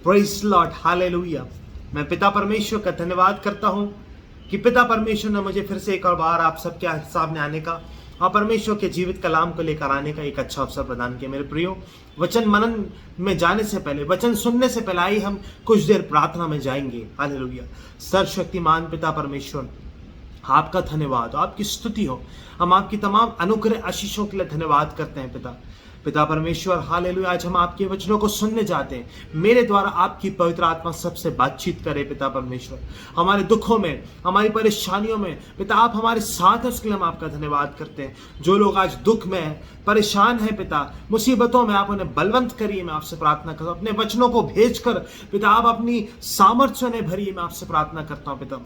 Praise Lord, hallelujah. मैं पिता परमेश्वर का धन्यवाद करता हूँ कि पिता परमेश्वर ने मुझे फिर से एक और बार आप सबके सामने आने का और परमेश्वर के जीवित कलाम को लेकर आने का एक अच्छा अवसर प्रदान किया। मेरे प्रियो, वचन मनन में जाने से पहले, वचन सुनने से पहले आई हम कुछ देर प्रार्थना में जाएंगे। हालेलुया। सर्वशक्तिमान पिता परमेश्वर, आपका धन्यवाद, आपकी स्तुति हो। हम आपकी तमाम अनुग्रह आशीषों के लिए धन्यवाद करते हैं पिता परमेश्वर। हालेलुया। आज हम आपके वचनों को सुनने जाते हैं। मेरे द्वारा आपकी पवित्र आत्मा सबसे बातचीत करे पिता परमेश्वर। हमारे दुखों में, हमारी परेशानियों में पिता आप हमारे साथ हैं, उसके लिए हम आपका धन्यवाद करते हैं। जो लोग आज दुख में हैं, परेशान हैं पिता, मुसीबतों में, आप उन्हें बलवंत करिए। मैं आपसे प्रार्थना करता हूँ, अपने वचनों को भेजकर पिता आप अपनी सामर्थ्य ने भरिए। मैं आपसे प्रार्थना करता हूँ पिता,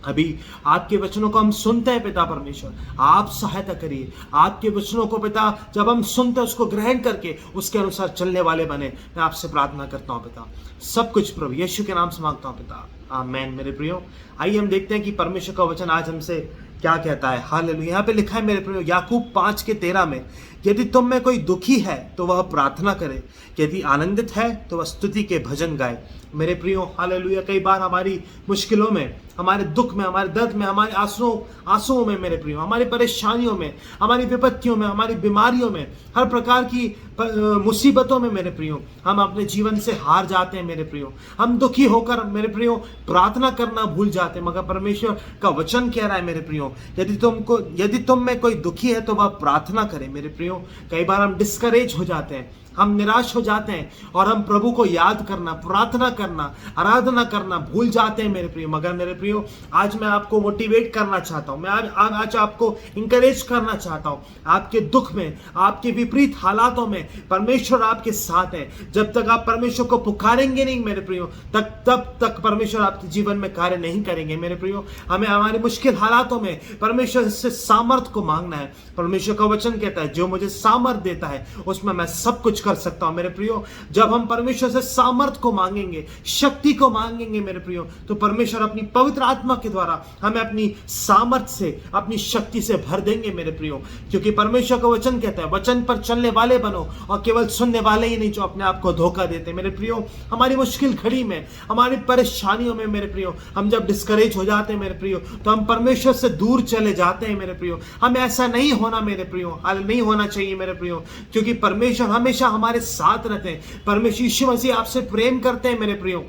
अभी आपके वचनों को हम सुनते हैं पिता परमेश्वर, आप सहायता करिए। आपके वचनों को पिता जब हम सुनते हैं, उसको ग्रहण करके उसके अनुसार चलने वाले बने। मैं आपसे प्रार्थना करता हूँ पिता, सब कुछ प्रभु यीशु के नाम से मांगता हूँ पिता, आमीन। मेरे प्रियो, आइए हम देखते हैं कि परमेश्वर का वचन आज हमसे क्या कहता है। हालेलुया। यहाँ पे लिखा है मेरे प्रियो, याकूब 5:13 में, यदि तुम में कोई दुखी है तो वह प्रार्थना करे, यदि आनंदित है तो वह स्तुति के भजन गाए। मेरे प्रियो, हालेलुया। कई बार हमारी मुश्किलों में, हमारे दुख में, हमारे दर्द में, हमारे आंसुओं में मेरे प्रियो, हमारी परेशानियों में, हमारी विपत्तियों में, हमारी बीमारियों में, हर प्रकार की मुसीबतों में मेरे प्रियो, हम अपने जीवन से हार जाते हैं मेरे प्रियो। हम दुखी होकर मेरे प्रियो प्रार्थना करना भूल जाते हैं। मगर परमेश्वर का वचन कह रहा है मेरे प्रियो, यदि तुम में कोई दुखी है तो वह प्रार्थना करे। मेरे प्रियो, कई बार हम डिस्करेज हो जाते हैं, हम निराश हो जाते हैं और हम प्रभु को याद करना, प्रार्थना करना, आराधना करना भूल जाते हैं मेरे प्रियो। मगर मेरे प्रियो, आज मैं आपको मोटिवेट करना चाहता हूं, मैं आज आपको इंकरेज करना चाहता हूं। आपके दुख में, आपके विपरीत हालातों में परमेश्वर आपके साथ है। जब तक आप परमेश्वर को पुकारेंगे नहीं मेरे प्रियो, तब तक परमेश्वर आपके जीवन में कार्य नहीं करेंगे मेरे प्रियो। हमें हमारे मुश्किल हालातों में परमेश्वर से सामर्थ को मांगना है। परमेश्वर का वचन कहता है, जो मुझे सामर्थ देता है उसमें मैं सब कुछ कर सकता हूं मेरे प्रियो। जब हम परमेश्वर से सामर्थ को मांगेंगे, शक्ति को मांगेंगे मेरे प्रियो, तो परमेश्वर अपनी पवित्र आत्मा के द्वारा हमें अपनी सामर्थ से, अपनी शक्ति से भर देंगे मेरे प्रियो। क्योंकि परमेश्वर का वचन कहता है, वचन पर चलने वाले बनो और केवल सुनने वाले ही नहीं जो अपने आप को धोखा देते। मेरे प्रियो, हमारी मुश्किल घड़ी में, हमारी परेशानियों में मेरे प्रियो, हम जब डिस्करेज हो जाते हैं मेरे प्रियो, तो हम परमेश्वर से दूर चले जाते हैं मेरे प्रियो। हमें ऐसा नहीं होना मेरे प्रियो, नहीं होना चाहिए मेरे प्रियो, क्योंकि परमेश्वर हमेशा हमारे साथ रहते हैं। परमेश्वर यीशु मसीह आपसे प्रेम करते हैं मेरे प्रियो।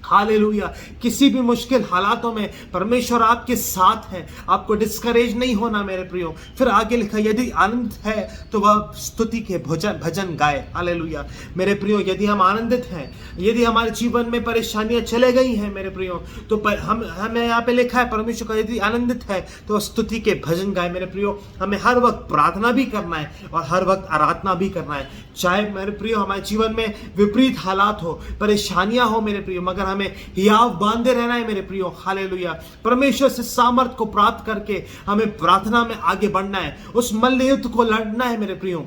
हालेलुया। किसी भी मुश्किल हालातों में परमेश्वर आपके साथ है, आपको डिस्करेज नहीं होना मेरे प्रियो। फिर आगे लिखा, यदि आनंद है तो वह स्तुति के भजन गाए। हालेलुया। मेरे प्रियो, यदि हम आनंदित हैं, यदि हमारे जीवन में परेशानियां चले गई हैं मेरे प्रियो, तो हमें यहाँ पे लिखा है परमेश्वर का, यदि आनंदित है तो स्तुति के भजन गाए। मेरे प्रियो, हमें हर वक्त प्रार्थना भी करना है और हर वक्त आराधना भी करना है। चाहे मेरे प्रियो हमारे जीवन में विपरीत हालात हो, परेशानियां हो मेरे प्रियो, मगर हमें हियाव बांधे रहना है मेरे प्रियो। हालेलुया। परमेश्वर से सामर्थ को प्राप्त करके हमें प्रार्थना में आगे बढ़ना है, उस मल्ल युद्ध को लड़ना है मेरे प्रियो।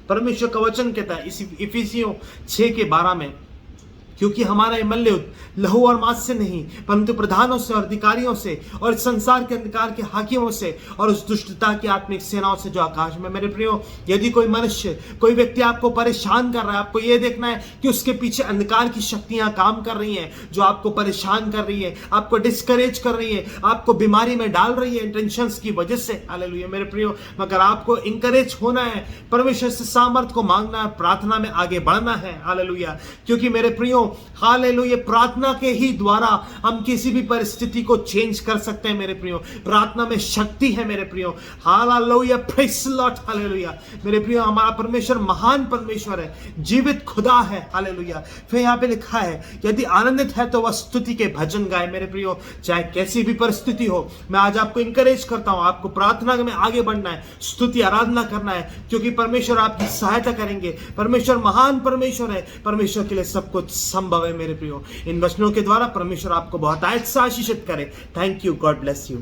परमेश्वर का वचन कहता है इस इफिसियों 6:12 में, क्योंकि हमारा ये मल्ल युद्ध लहू और मांस से नहीं, परंतु प्रधानों से और अधिकारियों से और संसार के अंधकार के हाकिमों से और उस दुष्टता की आत्मिक सेनाओं से जो आकाश में। मेरे प्रियो, यदि कोई मनुष्य, कोई व्यक्ति आपको परेशान कर रहा है, आपको ये देखना है कि उसके पीछे अंधकार की शक्तियां काम कर रही हैं, जो आपको परेशान कर रही है, आपको डिस्करेज कर रही है, आपको बीमारी में डाल रही है टेंशन की वजह से। हालेलुया मेरे प्रियो, मगर आपको इंकरेज होना है, परमेश्वर से सामर्थ को मांगना है, प्रार्थना में आगे बढ़ना है। हालेलुया। क्योंकि मेरे प्रियो, हालेलुया, प्रार्थना के ही द्वारा हम किसी भी परिस्थिति को चेंज कर सकते हैं मेरे प्रियो। प्रार्थना में शक्ति है मेरे प्रियो। Hallelujah, praise Lord. हालेलुया मेरे प्रियो, हमारा परमेश्वर महान परमेश्वर है, जीवित खुदा है। हालेलुया। फिर यहाँ पे लिखा है, यदि आनंदित है तो वह स्तुति के भजन गाए। मेरे प्रियो, चाहे कैसी भी परिस्थिति हो, मैं आज आपको इंकरेज करता हूं, आपको प्रार्थना में आगे बढ़ना है, स्तुति आराधना करना है, क्योंकि परमेश्वर आपकी सहायता करेंगे। परमेश्वर महान परमेश्वर है, परमेश्वर के लिए सब कुछ संभव है मेरे प्रियो। इन वचनों के द्वारा परमेश्वर आपको बहुत आशीषित करे। Thank you. God bless you.